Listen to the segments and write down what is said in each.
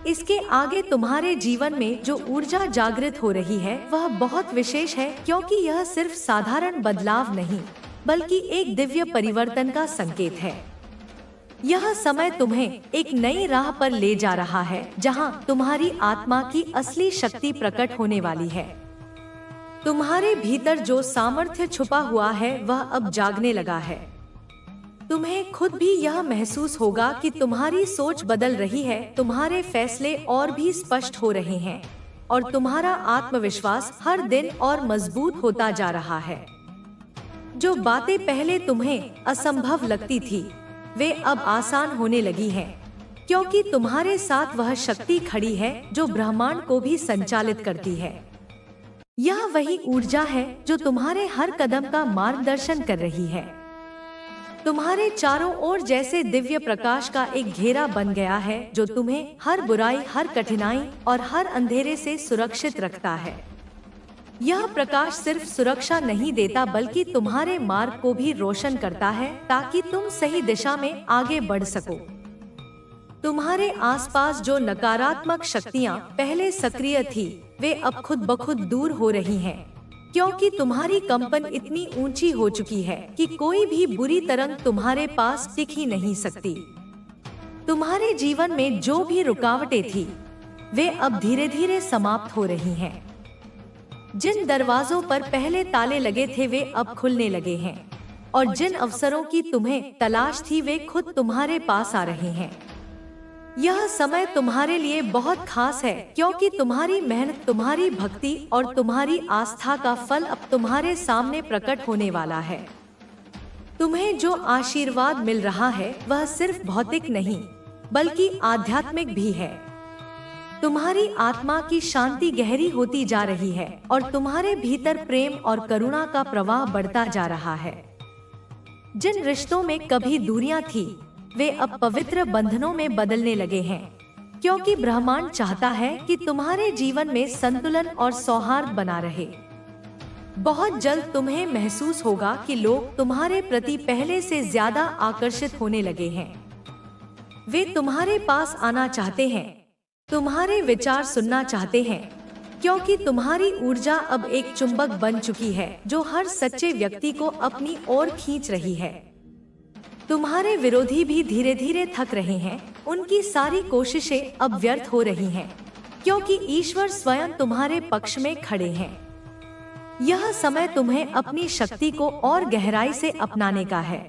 इसके आगे तुम्हारे जीवन में जो ऊर्जा जागृत हो रही है वह बहुत विशेष है, क्योंकि यह सिर्फ साधारण बदलाव नहीं बल्कि एक दिव्य परिवर्तन का संकेत है। यह समय तुम्हें एक नई राह पर ले जा रहा है, जहां तुम्हारी आत्मा की असली शक्ति प्रकट होने वाली है। तुम्हारे भीतर जो सामर्थ्य छुपा हुआ है वह अब जागने लगा है। तुम्हें खुद भी यह महसूस होगा कि तुम्हारी सोच बदल रही है, तुम्हारे फैसले और भी स्पष्ट हो रहे हैं और तुम्हारा आत्मविश्वास हर दिन और मजबूत होता जा रहा है। जो बातें पहले तुम्हें असंभव लगती थी वे अब आसान होने लगी हैं, क्योंकि तुम्हारे साथ वह शक्ति खड़ी है जो ब्रह्मांड को भी संचालित करती है। यह वही ऊर्जा है जो तुम्हारे हर कदम का मार्गदर्शन कर रही है। तुम्हारे चारों ओर जैसे दिव्य प्रकाश का एक घेरा बन गया है जो तुम्हें हर बुराई, हर कठिनाई और हर अंधेरे से सुरक्षित रखता है। यह प्रकाश सिर्फ सुरक्षा नहीं देता बल्कि तुम्हारे मार्ग को भी रोशन करता है, ताकि तुम सही दिशा में आगे बढ़ सको। तुम्हारे आसपास जो नकारात्मक शक्तियाँ पहले सक्रिय थी वे अब खुद ब खुद दूर हो रही हैं, क्योंकि तुम्हारी कंपन इतनी ऊंची हो चुकी है कि कोई भी बुरी तरंग तुम्हारे पास टिक ही नहीं सकती। तुम्हारे जीवन में जो भी रुकावटें थी वे अब धीरे धीरे समाप्त हो रही हैं। जिन दरवाजों पर पहले ताले लगे थे वे अब खुलने लगे हैं और जिन अवसरों की तुम्हें तलाश थी वे खुद तुम्हारे पास आ रहे हैं। यह समय तुम्हारे लिए बहुत खास है, क्योंकि तुम्हारी मेहनत, तुम्हारी भक्ति और तुम्हारी आस्था का फल अब तुम्हारे सामने प्रकट होने वाला है। तुम्हें जो आशीर्वाद मिल रहा है वह सिर्फ भौतिक नहीं बल्कि आध्यात्मिक भी है। तुम्हारी आत्मा की शांति गहरी होती जा रही है और तुम्हारे भीतर प्रेम और करुणा का प्रवाह बढ़ता जा रहा है। जिन रिश्तों में कभी दूरियां थी वे अब पवित्र बंधनों में बदलने लगे हैं, क्योंकि ब्रह्मांड चाहता है कि तुम्हारे जीवन में संतुलन और सौहार्द बना रहे। बहुत जल्द तुम्हें महसूस होगा कि लोग तुम्हारे प्रति पहले से ज्यादा आकर्षित होने लगे हैं। वे तुम्हारे पास आना चाहते हैं, तुम्हारे विचार सुनना चाहते हैं, क्योंकि तुम्हारी ऊर्जा अब एक चुंबक बन चुकी है जो हर सच्चे व्यक्ति को अपनी ओर खींच रही है। तुम्हारे विरोधी भी धीरे धीरे थक रहे हैं, उनकी सारी कोशिशें अब व्यर्थ हो रही हैं, क्योंकि ईश्वर स्वयं तुम्हारे पक्ष में खड़े हैं। यह समय तुम्हें अपनी शक्ति को और गहराई से अपनाने का है।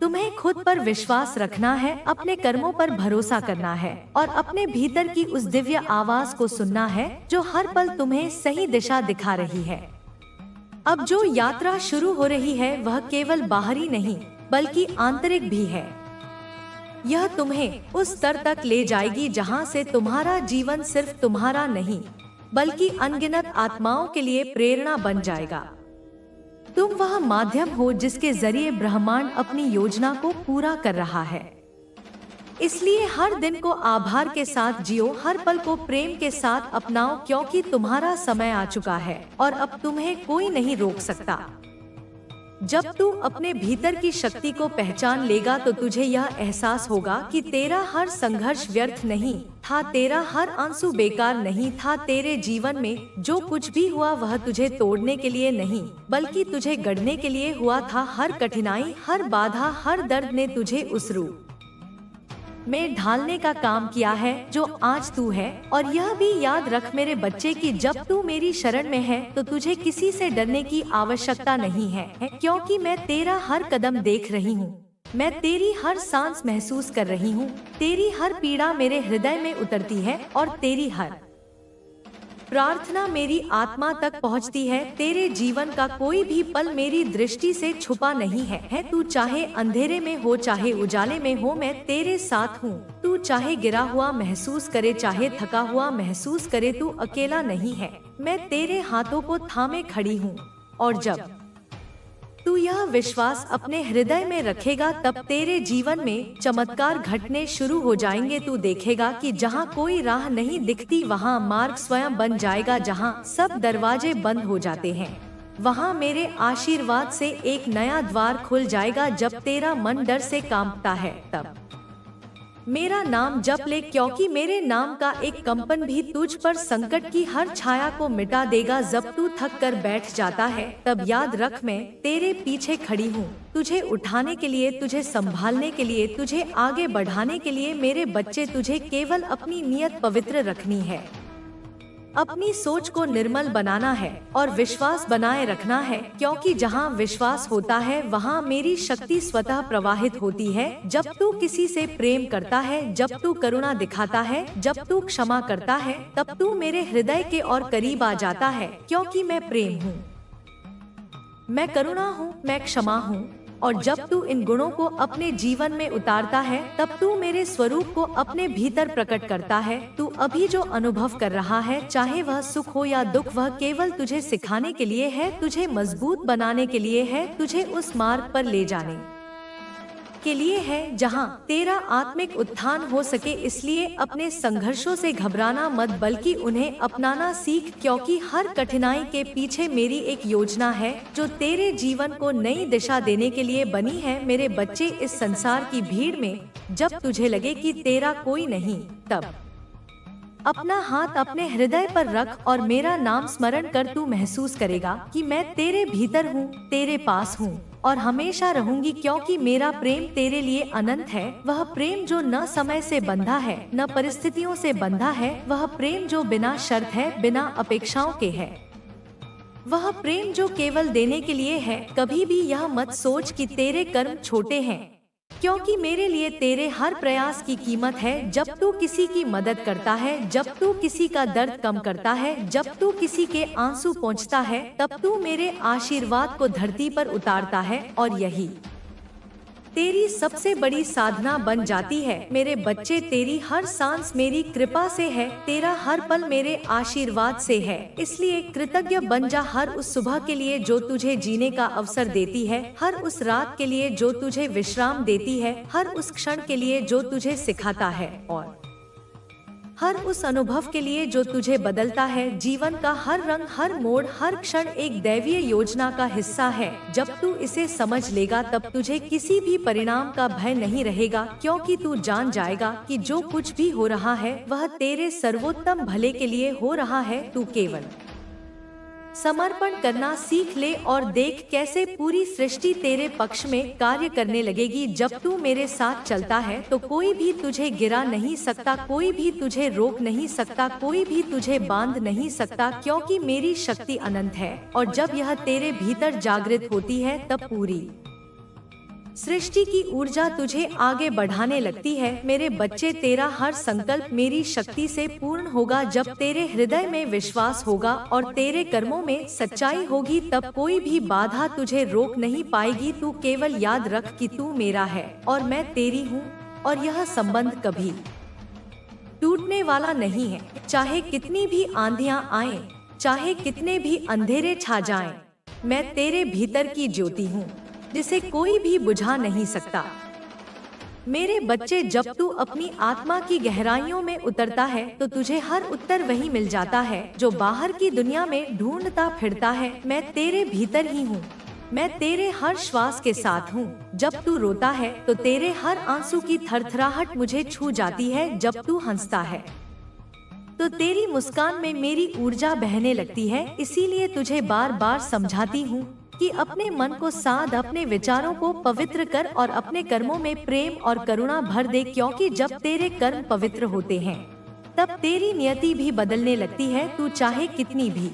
तुम्हें खुद पर विश्वास रखना है, अपने कर्मों पर भरोसा करना है और अपने भीतर की उस दिव्य आवाज को सुनना है जो हर पल तुम्हें सही दिशा दिखा रही है। अब जो यात्रा शुरू हो रही है वह केवल बाहरी नहीं बल्कि आंतरिक भी है। यह तुम्हें उस स्तर तक ले जाएगी जहां से तुम्हारा जीवन सिर्फ तुम्हारा नहीं बल्कि अनगिनत आत्माओं के लिए प्रेरणा बन जाएगा। तुम वह माध्यम हो जिसके जरिए ब्रह्मांड अपनी योजना को पूरा कर रहा है। इसलिए हर दिन को आभार के साथ जियो, हर पल को प्रेम के साथ अपनाओ, क्योंकि तुम्हारा समय आ चुका है और अब तुम्हें कोई नहीं रोक सकता। जब तू अपने भीतर की शक्ति को पहचान लेगा तो तुझे यह एहसास होगा कि तेरा हर संघर्ष व्यर्थ नहीं था, तेरा हर आंसू बेकार नहीं था। तेरे जीवन में जो कुछ भी हुआ वह तुझे तोड़ने के लिए नहीं बल्कि तुझे गढ़ने के लिए हुआ था। हर कठिनाई, हर बाधा, हर दर्द ने तुझे उस रूप में ढालने का काम किया है जो आज तू है। और यह भी याद रख मेरे बच्चे कि जब तू मेरी शरण में है तो तुझे किसी से डरने की आवश्यकता नहीं है, क्योंकि मैं तेरा हर कदम देख रही हूँ। मैं तेरी हर सांस महसूस कर रही हूँ। तेरी हर पीड़ा मेरे हृदय में उतरती है और तेरी हर प्रार्थना मेरी आत्मा तक पहुँचती है। तेरे जीवन का कोई भी पल मेरी दृष्टि से छुपा नहीं है। तू चाहे अंधेरे में हो चाहे उजाले में हो, मैं तेरे साथ हूँ। तू चाहे गिरा हुआ महसूस करे चाहे थका हुआ महसूस करे, तू अकेला नहीं है। मैं तेरे हाथों को थामे खड़ी हूँ। और जब तू यह विश्वास अपने हृदय में रखेगा तब तेरे जीवन में चमत्कार घटने शुरू हो जाएंगे। तू देखेगा कि जहाँ कोई राह नहीं दिखती वहाँ मार्ग स्वयं बन जाएगा। जहाँ सब दरवाजे बंद हो जाते हैं वहाँ मेरे आशीर्वाद से एक नया द्वार खुल जाएगा। जब तेरा मन डर से कांपता है तब मेरा नाम जप ले, क्योंकि मेरे नाम का एक कंपन भी तुझ पर संकट की हर छाया को मिटा देगा। जब तू थक कर बैठ जाता है तब याद रख मैं तेरे पीछे खड़ी हूँ, तुझे उठाने के लिए, तुझे संभालने के लिए, तुझे आगे बढ़ाने के लिए। मेरे बच्चे, तुझे केवल अपनी नियत पवित्र रखनी है, अपनी सोच को निर्मल बनाना है और विश्वास बनाए रखना है, क्योंकि जहाँ विश्वास होता है वहाँ मेरी शक्ति स्वतः प्रवाहित होती है। जब तू किसी से प्रेम करता है, जब तू करुणा दिखाता है, जब तू क्षमा करता है, तब तू मेरे हृदय के और करीब आ जाता है, क्योंकि मैं प्रेम हूँ, मैं करुणा हूँ, मैं क्षमा हूँ। और जब तू इन गुणों को अपने जीवन में उतारता है तब तू मेरे स्वरूप को अपने भीतर प्रकट करता है। तू अभी जो अनुभव कर रहा है, चाहे वह सुख हो या दुख, वह केवल तुझे सिखाने के लिए है, तुझे मजबूत बनाने के लिए है, तुझे उस मार्ग पर ले जाने के लिए है जहां तेरा आत्मिक उत्थान हो सके। इसलिए अपने संघर्षों से घबराना मत, बल्कि उन्हें अपनाना सीख, क्योंकि हर कठिनाई के पीछे मेरी एक योजना है जो तेरे जीवन को नई दिशा देने के लिए बनी है। मेरे बच्चे, इस संसार की भीड़ में जब तुझे लगे कि तेरा कोई नहीं, तब अपना हाथ अपने हृदय पर रख और मेरा नाम स्मरण कर। तू महसूस करेगा कि मैं तेरे भीतर हूँ, तेरे पास हूँ और हमेशा रहूंगी, क्योंकि मेरा प्रेम तेरे लिए अनंत है। वह प्रेम जो न समय से बंधा है, न परिस्थितियों से बंधा है, वह प्रेम जो बिना शर्त है, बिना अपेक्षाओं के है, वह प्रेम जो केवल देने के लिए है। कभी भी यह मत सोच कि तेरे कर्म छोटे हैं, क्योंकि मेरे लिए तेरे हर प्रयास की कीमत है। जब तू किसी की मदद करता है, जब तू किसी का दर्द कम करता है, जब तू किसी के आंसू पोंछता है, तब तू मेरे आशीर्वाद को धरती पर उतारता है और यही तेरी सबसे बड़ी साधना बन जाती है। मेरे बच्चे, तेरी हर सांस मेरी कृपा से है, तेरा हर पल मेरे आशीर्वाद से है। इसलिए कृतज्ञ बन जा हर उस सुबह के लिए जो तुझे जीने का अवसर देती है, हर उस रात के लिए जो तुझे विश्राम देती है, हर उस क्षण के लिए जो तुझे सिखाता है और हर उस अनुभव के लिए जो तुझे बदलता है। जीवन का हर रंग, हर मोड़, हर क्षण एक दैवीय योजना का हिस्सा है। जब तू इसे समझ लेगा तब तुझे किसी भी परिणाम का भय नहीं रहेगा, क्योंकि तू जान जाएगा कि जो कुछ भी हो रहा है वह तेरे सर्वोत्तम भले के लिए हो रहा है। तू केवल समर्पण करना सीख ले और देख कैसे पूरी सृष्टि तेरे पक्ष में कार्य करने लगेगी। जब तू मेरे साथ चलता है तो कोई भी तुझे गिरा नहीं सकता, कोई भी तुझे रोक नहीं सकता, कोई भी तुझे बांध नहीं सकता, क्योंकि मेरी शक्ति अनंत है। और जब यह तेरे भीतर जागृत होती है तब पूरी सृष्टि की ऊर्जा तुझे आगे बढ़ाने लगती है। मेरे बच्चे, तेरा हर संकल्प मेरी शक्ति से पूर्ण होगा। जब तेरे हृदय में विश्वास होगा और तेरे कर्मों में सच्चाई होगी, तब कोई भी बाधा तुझे रोक नहीं पाएगी। तू केवल याद रख कि तू मेरा है और मैं तेरी हूँ, और यह संबंध कभी टूटने वाला नहीं है। चाहे कितनी भी आंधियां आएं, चाहे कितने भी अंधेरे छा जाएं, मैं तेरे भीतर की ज्योति हूँ जिसे कोई भी बुझा नहीं सकता। मेरे बच्चे, जब तू अपनी आत्मा की गहराइयों में उतरता है तो तुझे हर उत्तर वही मिल जाता है जो बाहर की दुनिया में ढूंढता फिरता है। मैं तेरे भीतर ही हूँ, मैं तेरे हर श्वास के साथ हूँ। जब तू रोता है तो तेरे हर आंसू की थरथराहट मुझे छू जाती है। जब तू हंसता है तो तेरी मुस्कान में मेरी ऊर्जा बहने लगती है। इसीलिए तुझे बार बार समझाती हूँ कि अपने मन को साध, अपने विचारों को पवित्र कर और अपने कर्मों में प्रेम और करुणा भर दे, क्योंकि जब तेरे कर्म पवित्र होते हैं तब तेरी नियति भी बदलने लगती है। तू चाहे कितनी भी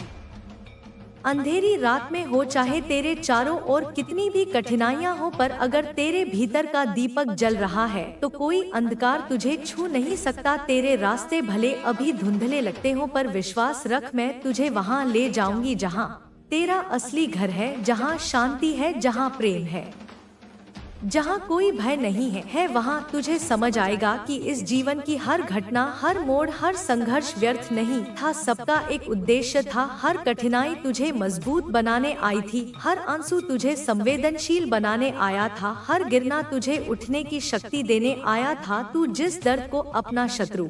अंधेरी रात में हो, चाहे तेरे चारों ओर कितनी भी कठिनाइयां हो, पर अगर तेरे भीतर का दीपक जल रहा है तो कोई अंधकार तुझे छू नहीं सकता। तेरे रास्ते भले अभी धुंधले लगते हो, पर विश्वास रख, मैं तुझे वहां ले जाऊंगी जहां तेरा असली घर है, जहाँ शांति है, जहाँ प्रेम है, जहाँ कोई भय नहीं है। वहाँ तुझे समझ आएगा कि इस जीवन की हर घटना, हर मोड़, हर संघर्ष व्यर्थ नहीं था। सबका एक उद्देश्य था। हर कठिनाई तुझे मजबूत बनाने आई थी, हर आंसू तुझे संवेदनशील बनाने आया था, हर गिरना तुझे उठने की शक्ति देने आया था। तू जिस दर्द को अपना शत्रु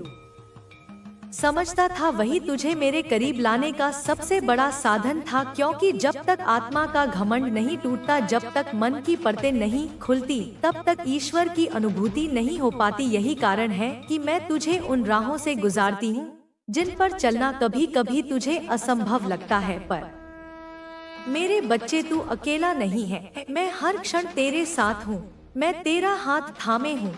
समझता था वही तुझे मेरे करीब लाने का सबसे बड़ा साधन था, क्योंकि जब तक आत्मा का घमंड नहीं टूटता, जब तक मन की परतें नहीं खुलती, तब तक ईश्वर की अनुभूति नहीं हो पाती। यही कारण है कि मैं तुझे उन राहों से गुजारती हूँ जिन पर चलना कभी कभी तुझे असंभव लगता है। पर मेरे बच्चे, तू अकेला नहीं है। मैं हर क्षण तेरे साथ हूँ। मैं तेरा हाथ थामे हूँ।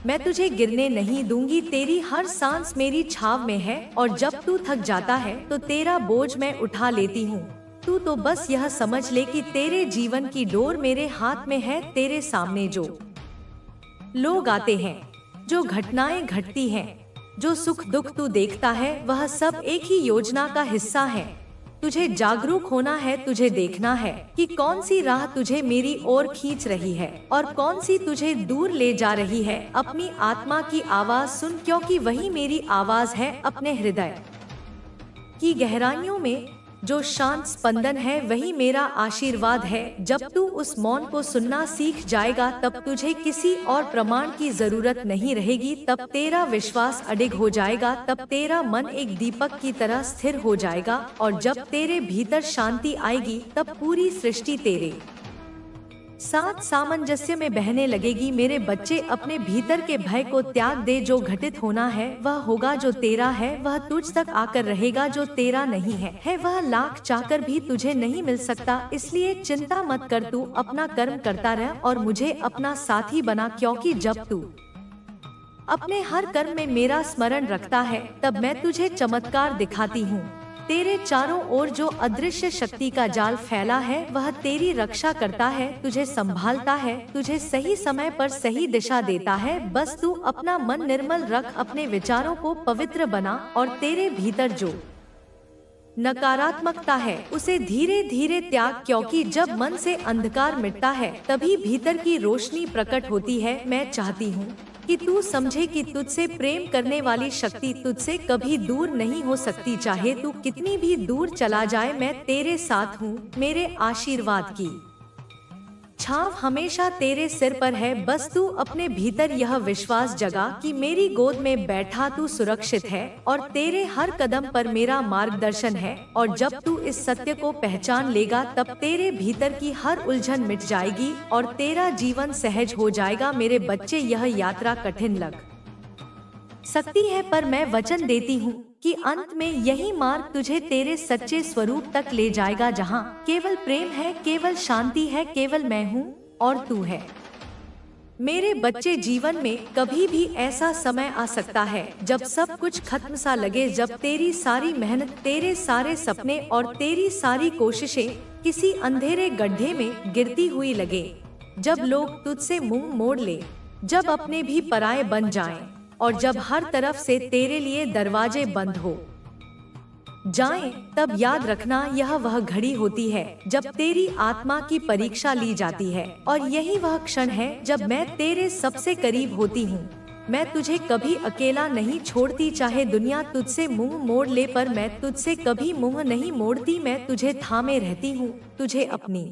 मैं तुझे गिरने नहीं दूंगी। तेरी हर सांस मेरी छाव में है, और जब तू थक जाता है तो तेरा बोझ मैं उठा लेती हूँ। तू तो बस यह समझ ले कि तेरे जीवन की डोर मेरे हाथ में है। तेरे सामने जो लोग आते हैं, जो घटनाएं घटती हैं, जो सुख दुख तू देखता है, वह सब एक ही योजना का हिस्सा है। तुझे जागरूक होना है। तुझे देखना है कि कौन सी राह तुझे मेरी ओर खींच रही है और कौन सी तुझे दूर ले जा रही है। अपनी आत्मा की आवाज सुन, क्योंकि वही मेरी आवाज है। अपने हृदय की गहराइयों में जो शांत स्पंदन है, वही मेरा आशीर्वाद है। जब तू उस मौन को सुनना सीख जाएगा, तब तुझे किसी और प्रमाण की जरूरत नहीं रहेगी। तब तेरा विश्वास अडिग हो जाएगा। तब तेरा मन एक दीपक की तरह स्थिर हो जाएगा, और जब तेरे भीतर शांति आएगी, तब पूरी सृष्टि तेरे साथ सामंजस्य में बहने लगेगी। मेरे बच्चे, अपने भीतर के भय को त्याग दे। जो घटित होना है वह होगा। जो तेरा है वह तुझ तक आकर रहेगा। जो तेरा नहीं है वह लाख चाहकर भी तुझे नहीं मिल सकता। इसलिए चिंता मत कर। तू अपना कर्म करता रह और मुझे अपना साथी बना, क्योंकि जब तू अपने हर कर्म में मेरा स्मरण रखता है, तब मैं तुझे चमत्कार दिखाती हूँ। तेरे चारों ओर जो अदृश्य शक्ति का जाल फैला है, वह तेरी रक्षा करता है, तुझे संभालता है, तुझे सही समय पर सही दिशा देता है। बस तू अपना मन निर्मल रख, अपने विचारों को पवित्र बना, और तेरे भीतर जो नकारात्मकता है उसे धीरे धीरे त्याग, क्योंकि जब मन से अंधकार मिटता है, तभी भीतर की रोशनी प्रकट होती है। मैं चाहती हूँ कि तू समझे कि तुझसे प्रेम करने वाली शक्ति तुझसे कभी दूर नहीं हो सकती। चाहे तू कितनी भी दूर चला जाए, मैं तेरे साथ हूँ। मेरे आशीर्वाद की छाव हमेशा तेरे सिर पर है। बस तू अपने भीतर यह विश्वास जगा कि मेरी गोद में बैठा तू सुरक्षित है, और तेरे हर कदम पर मेरा मार्गदर्शन है। और जब तू इस सत्य को पहचान लेगा, तब तेरे भीतर की हर उलझन मिट जाएगी और तेरा जीवन सहज हो जाएगा। मेरे बच्चे, यह यात्रा कठिन लग सकती है, पर मैं वचन देती हूँ कि अंत में यही मार्ग तुझे तेरे सच्चे स्वरूप तक ले जाएगा, जहाँ केवल प्रेम है, केवल शांति है, केवल मैं हूँ और तू है। मेरे बच्चे, जीवन में कभी भी ऐसा समय आ सकता है जब सब कुछ खत्म सा लगे, जब तेरी सारी मेहनत, तेरे सारे सपने और तेरी सारी कोशिशें किसी अंधेरे गड्ढे में गिरती हुई लगे, जब लोग तुझसे मुंह मोड़ ले, जब अपने भी पराये बन जाएं, और जब हर तरफ से तेरे लिए दरवाजे बंद हो जाएं, तब याद रखना, यह वह घड़ी होती है जब तेरी आत्मा की परीक्षा ली जाती है, और यही वह क्षण है जब मैं तेरे सबसे करीब होती हूँ। मैं तुझे कभी अकेला नहीं छोड़ती, चाहे दुनिया तुझसे मुंह मोड़ ले, पर मैं तुझसे कभी मुंह नहीं मोड़ती। मैं तुझे थामे रहती हूँ, तुझे अपनी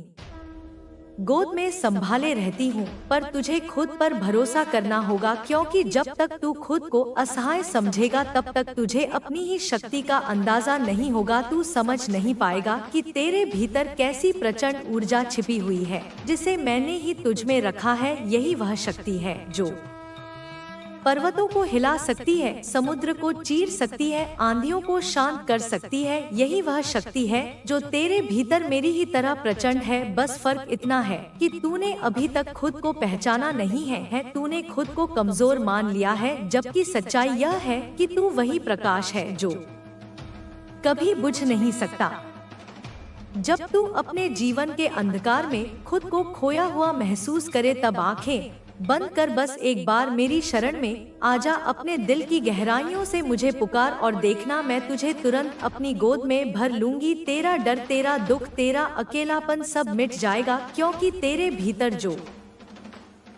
गोद में संभाले रहती हूँ, पर तुझे खुद पर भरोसा करना होगा, क्योंकि जब तक तू खुद को असहाय समझेगा, तब तक तुझे अपनी ही शक्ति का अंदाजा नहीं होगा। तू समझ नहीं पाएगा कि तेरे भीतर कैसी प्रचंड ऊर्जा छिपी हुई है, जिसे मैंने ही तुझ में रखा है। यही वह शक्ति है जो पर्वतों को हिला सकती है, समुद्र को चीर सकती है, आंधियों को शांत कर सकती है। यही वह शक्ति है जो तेरे भीतर मेरी ही तरह प्रचंड है। बस फर्क इतना है कि तूने अभी तक खुद को पहचाना नहीं है। तूने खुद को कमजोर मान लिया है, जबकि सच्चाई यह है कि तू वही प्रकाश है जो कभी बुझ नहीं सकता। जब तू अपने जीवन के अंधकार में खुद को खोया हुआ महसूस करे, तब आंखें बंद कर बस एक बार मेरी शरण में आजा। अपने दिल की गहराइयों से मुझे पुकार और देखना, मैं तुझे तुरंत अपनी गोद में भर लूंगी। तेरा डर, तेरा दुख, तेरा अकेलापन सब मिट जाएगा, क्योंकि तेरे भीतर जो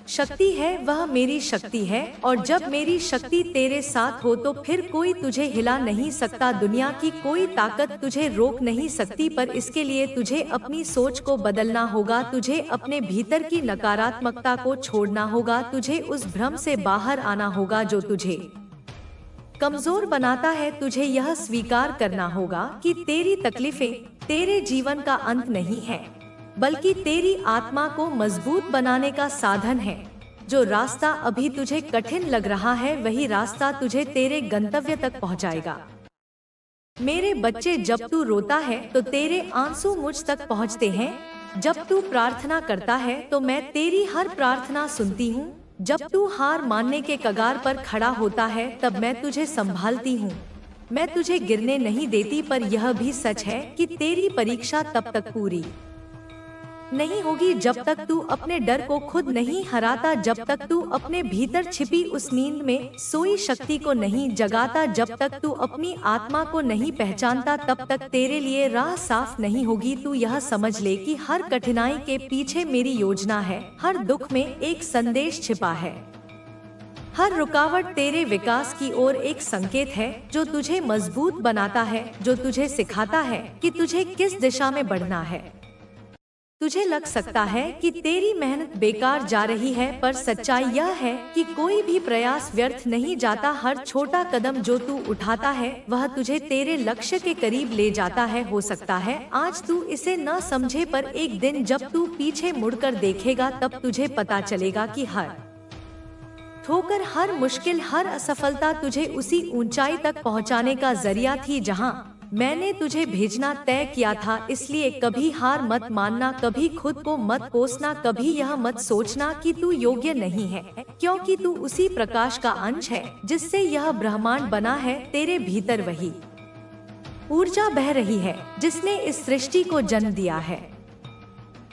शक्ति है वह मेरी शक्ति है, और जब मेरी शक्ति तेरे साथ हो तो फिर कोई तुझे हिला नहीं सकता। दुनिया की कोई ताकत तुझे रोक नहीं सकती, पर इसके लिए तुझे अपनी सोच को बदलना होगा। तुझे अपने भीतर की नकारात्मकता को छोड़ना होगा। तुझे उस भ्रम से बाहर आना होगा जो तुझे कमजोर बनाता है। तुझे यह स्वीकार करना होगा कि तेरी तकलीफें तेरे जीवन का अंत नहीं है, बल्कि तेरी आत्मा को मजबूत बनाने का साधन है। जो रास्ता अभी तुझे कठिन लग रहा है, वही रास्ता तुझे तेरे गंतव्य तक पहुंचाएगा। मेरे बच्चे, जब तू रोता है तो तेरे आंसू मुझ तक पहुंचते हैं। जब तू प्रार्थना करता है तो मैं तेरी हर प्रार्थना सुनती हूँ। जब तू हार मानने के कगार पर खड़ा होता है, तब मैं तुझे संभालती हूँ। मैं तुझे गिरने नहीं देती, पर यह भी सच है कि तेरी परीक्षा तब तक पूरी नहीं होगी जब तक तू अपने डर को खुद नहीं हराता, जब तक तू अपने भीतर छिपी उस नींद में सोई शक्ति को नहीं जगाता, जब तक तू अपनी आत्मा को नहीं पहचानता, तब तक तेरे लिए राह साफ नहीं होगी। तू यह समझ ले कि हर कठिनाई के पीछे मेरी योजना है, हर दुख में एक संदेश छिपा है, हर रुकावट तेरे विकास की ओर एक संकेत है जो तुझे मजबूत बनाता है, जो तुझे सिखाता है कि तुझे किस दिशा में बढ़ना है। तुझे लग सकता है कि तेरी मेहनत बेकार जा रही है, पर सच्चाई यह है कि कोई भी प्रयास व्यर्थ नहीं जाता। हर छोटा कदम जो तू उठाता है, वह तुझे तेरे लक्ष्य के करीब ले जाता है। हो सकता है आज तू इसे न समझे, पर एक दिन जब तू पीछे मुड़कर देखेगा, तब तुझे पता चलेगा कि हर ठोकर, हर मुश्किल, हर असफलता तुझे उसी ऊंचाई तक पहुंचाने का जरिया थी जहां मैंने तुझे भेजना तय किया था। इसलिए कभी हार मत मानना, कभी खुद को मत कोसना, कभी यह मत सोचना कि तू योग्य नहीं है, क्योंकि तू उसी प्रकाश का अंश है जिससे यह ब्रह्मांड बना है। तेरे भीतर वही ऊर्जा बह रही है जिसने इस सृष्टि को जन्म दिया है।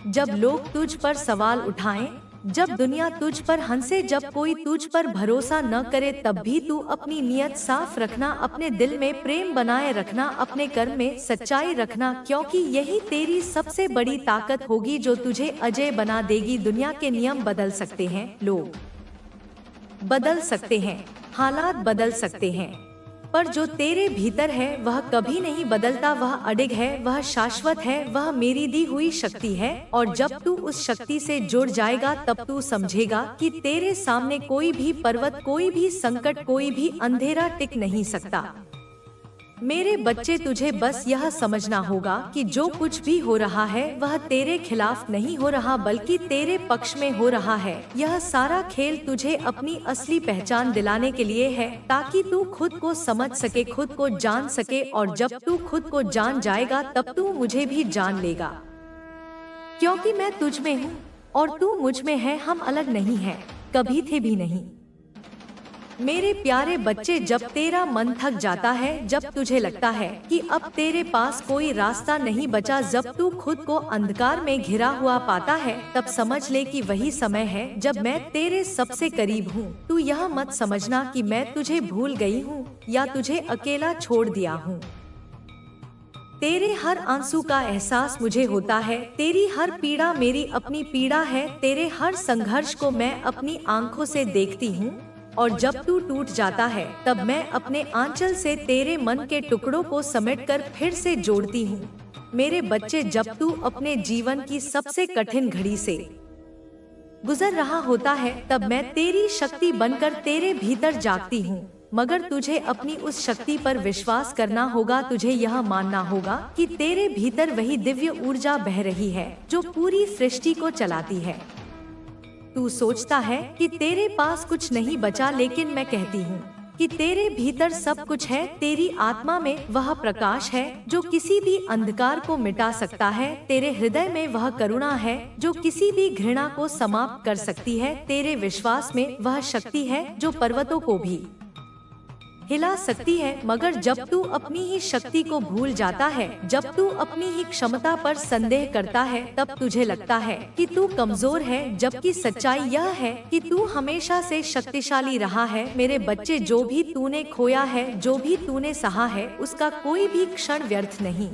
जब लोग तुझ पर सवाल उठाएं, जब दुनिया तुझ पर हंसे, जब कोई तुझ पर भरोसा न करे, तब भी तू अपनी नियत साफ रखना, अपने दिल में प्रेम बनाए रखना, अपने कर्म में सच्चाई रखना, क्योंकि यही तेरी सबसे बड़ी ताकत होगी जो तुझे अजय बना देगी। दुनिया के नियम बदल सकते हैं, लोग बदल सकते हैं, हालात बदल सकते हैं, पर जो तेरे भीतर है वह कभी नहीं बदलता। वह अडिग है, वह शाश्वत है, वह मेरी दी हुई शक्ति है। और जब तू उस शक्ति से जुड़ जाएगा, तब तू समझेगा कि तेरे सामने कोई भी पर्वत, कोई भी संकट, कोई भी अंधेरा टिक नहीं सकता। मेरे बच्चे, तुझे बस यह समझना होगा कि जो कुछ भी हो रहा है वह तेरे खिलाफ नहीं हो रहा, बल्कि तेरे पक्ष में हो रहा है। यह सारा खेल तुझे अपनी असली पहचान दिलाने के लिए है, ताकि तू खुद को समझ सके, खुद को जान सके। और जब तू खुद को जान जाएगा, तब तू मुझे भी जान लेगा, क्योंकि मैं तुझ में हूँ और तू मुझ में है। हम अलग नहीं हैं, कभी थे भी नहीं। मेरे प्यारे बच्चे, जब तेरा मन थक जाता है, जब तुझे लगता है कि अब तेरे पास कोई रास्ता नहीं बचा, जब तू खुद को अंधकार में घिरा हुआ पाता है, तब समझ ले कि वही समय है जब मैं तेरे सबसे करीब हूँ। तू यह मत समझना कि मैं तुझे भूल गई हूँ या तुझे अकेला छोड़ दिया हूँ। तेरे हर आंसू का एहसास मुझे होता है, तेरी हर पीड़ा मेरी अपनी पीड़ा है, तेरे हर संघर्ष को मैं अपनी आंखों से देखती हूँ। और जब तू टूट जाता है, तब मैं अपने आंचल से तेरे मन के टुकड़ों को समेटकर फिर से जोड़ती हूँ। मेरे बच्चे, जब तू अपने जीवन की सबसे कठिन घड़ी से गुजर रहा होता है, तब मैं तेरी शक्ति बनकर तेरे भीतर जागती हूँ। मगर तुझे अपनी उस शक्ति पर विश्वास करना होगा। तुझे यह मानना होगा कि तेरे भीतर वही दिव्य ऊर्जा बह रही है जो पूरी सृष्टि को चलाती है। तू सोचता है कि तेरे पास कुछ नहीं बचा, लेकिन मैं कहती हूँ कि तेरे भीतर सब कुछ है। तेरी आत्मा में वह प्रकाश है जो किसी भी अंधकार को मिटा सकता है। तेरे हृदय में वह करुणा है जो किसी भी घृणा को समाप्त कर सकती है। तेरे विश्वास में वह शक्ति है जो पर्वतों को भी हिला सकती है। मगर जब तू अपनी ही शक्ति को भूल जाता है, जब तू अपनी ही क्षमता पर संदेह करता है, तब तुझे लगता है कि तू कमजोर है, जबकि सच्चाई यह है कि तू हमेशा से शक्तिशाली रहा है। मेरे बच्चे, जो भी तूने खोया है, जो भी तूने सहा है, उसका कोई भी क्षण व्यर्थ नहीं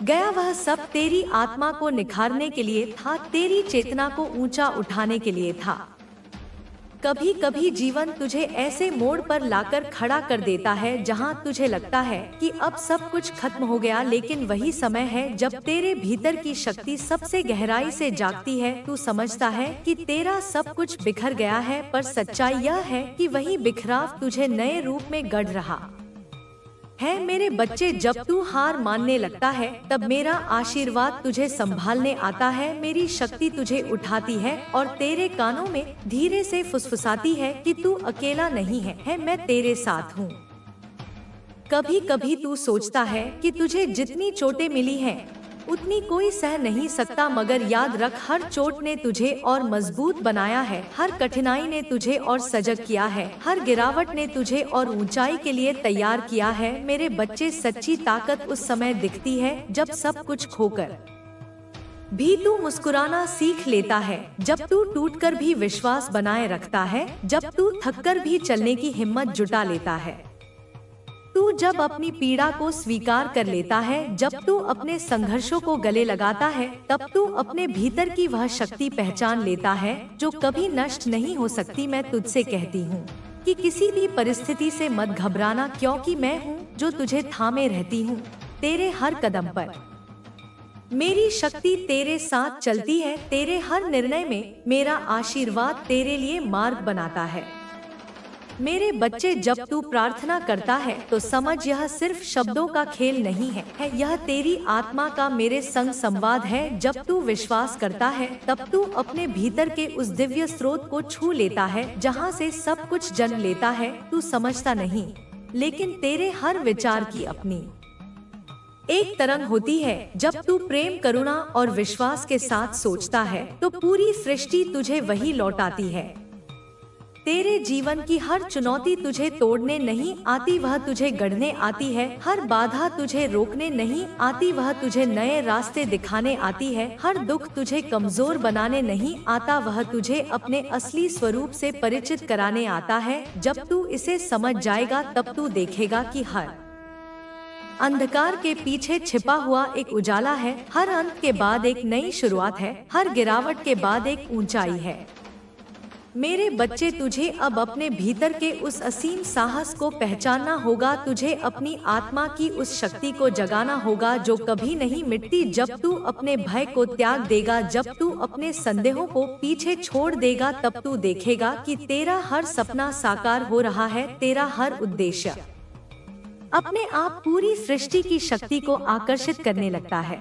गया। वह सब तेरी आत्मा को निखारने के लिए था, तेरी चेतना को ऊंचा उठाने के लिए था। कभी कभी जीवन तुझे ऐसे मोड़ पर लाकर खड़ा कर देता है जहां तुझे लगता है कि अब सब कुछ खत्म हो गया, लेकिन वही समय है जब तेरे भीतर की शक्ति सबसे गहराई से जागती है। तू समझता है कि तेरा सब कुछ बिखर गया है, पर सच्चाई यह है कि वही बिखराव तुझे नए रूप में गढ़ रहा है। मेरे बच्चे, जब तू हार मानने लगता है तब मेरा आशीर्वाद तुझे संभालने आता है। मेरी शक्ति तुझे उठाती है और तेरे कानों में धीरे से फुसफुसाती है कि तू अकेला नहीं है, मैं तेरे साथ हूँ। कभी कभी तू सोचता है कि तुझे जितनी चोटें मिली हैं, उतनी कोई सह नहीं सकता, मगर याद रख, हर चोट ने तुझे और मजबूत बनाया है, हर कठिनाई ने तुझे और सजग किया है, हर गिरावट ने तुझे और ऊंचाई के लिए तैयार किया है। मेरे बच्चे, सच्ची ताकत उस समय दिखती है जब सब कुछ खोकर भी तू मुस्कुराना सीख लेता है, जब तू टूटकर भी विश्वास बनाए रखता है, जब तू थककर भी चलने की हिम्मत जुटा लेता है, तू जब अपनी पीड़ा को स्वीकार कर लेता है, जब तू अपने संघर्षों को गले लगाता है, तब तू अपने भीतर की वह शक्ति पहचान लेता है जो कभी नष्ट नहीं हो सकती। मैं तुझसे कहती हूँ कि किसी भी परिस्थिति से मत घबराना, क्योंकि मैं हूँ जो तुझे थामे रहती हूँ तेरे हर कदम पर। मेरी शक्ति तेरे साथ चलती है, तेरे हर निर्णय में मेरा आशीर्वाद तेरे लिए मार्ग बनाता है। मेरे बच्चे, जब तू प्रार्थना करता है तो समझ, यह सिर्फ शब्दों का खेल नहीं है, यह तेरी आत्मा का मेरे संग संवाद है। जब तू विश्वास करता है तब तू अपने भीतर के उस दिव्य स्रोत को छू लेता है जहां से सब कुछ जन्म लेता है। तू समझता नहीं, लेकिन तेरे हर विचार की अपनी एक तरंग होती है। जब तू प्रेम, करुणा और विश्वास के साथ सोचता है तो पूरी सृष्टि तुझे वही लौटाती है। तेरे जीवन की हर चुनौती तुझे तोड़ने नहीं आती, वह तुझे गढ़ने आती है। हर बाधा तुझे रोकने नहीं आती, वह तुझे नए रास्ते दिखाने आती है। हर दुख तुझे कमजोर बनाने नहीं आता, वह तुझे अपने असली स्वरूप से परिचित कराने आता है। जब तू इसे समझ जाएगा तब तू देखेगा कि हर अंधकार के पीछे छिपा हुआ एक उजाला है, हर अंत के बाद एक नई शुरुआत है, हर गिरावट के बाद एक ऊंचाई है। मेरे बच्चे, तुझे अब अपने भीतर के उस असीम साहस को पहचानना होगा। तुझे अपनी आत्मा की उस शक्ति को जगाना होगा जो कभी नहीं मिटती। जब तू अपने भय को त्याग देगा, जब तू अपने संदेहों को पीछे छोड़ देगा, तब तू देखेगा कि तेरा हर सपना साकार हो रहा है, तेरा हर उद्देश्य अपने आप पूरी सृष्टि की शक्ति को आकर्षित करने लगता है।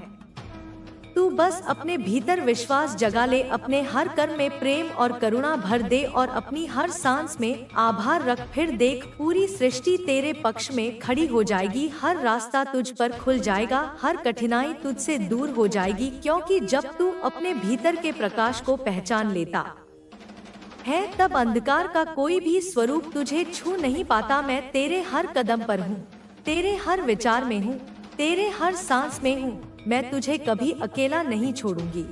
तू बस अपने भीतर विश्वास जगा ले, अपने हर कर्म में प्रेम और करुणा भर दे और अपनी हर सांस में आभार रख। फिर देख, पूरी सृष्टि तेरे पक्ष में खड़ी हो जाएगी, हर रास्ता तुझ पर खुल जाएगा, हर कठिनाई तुझसे दूर हो जाएगी, क्योंकि जब तू अपने भीतर के प्रकाश को पहचान लेता है तब अंधकार का कोई भी स्वरूप तुझे छू नहीं पाता। मैं तेरे हर कदम पर हूँ, तेरे हर विचार में हूँ, तेरे हर सांस में हूँ। मैं तुझे कभी अकेला नहीं छोड़ूंगी।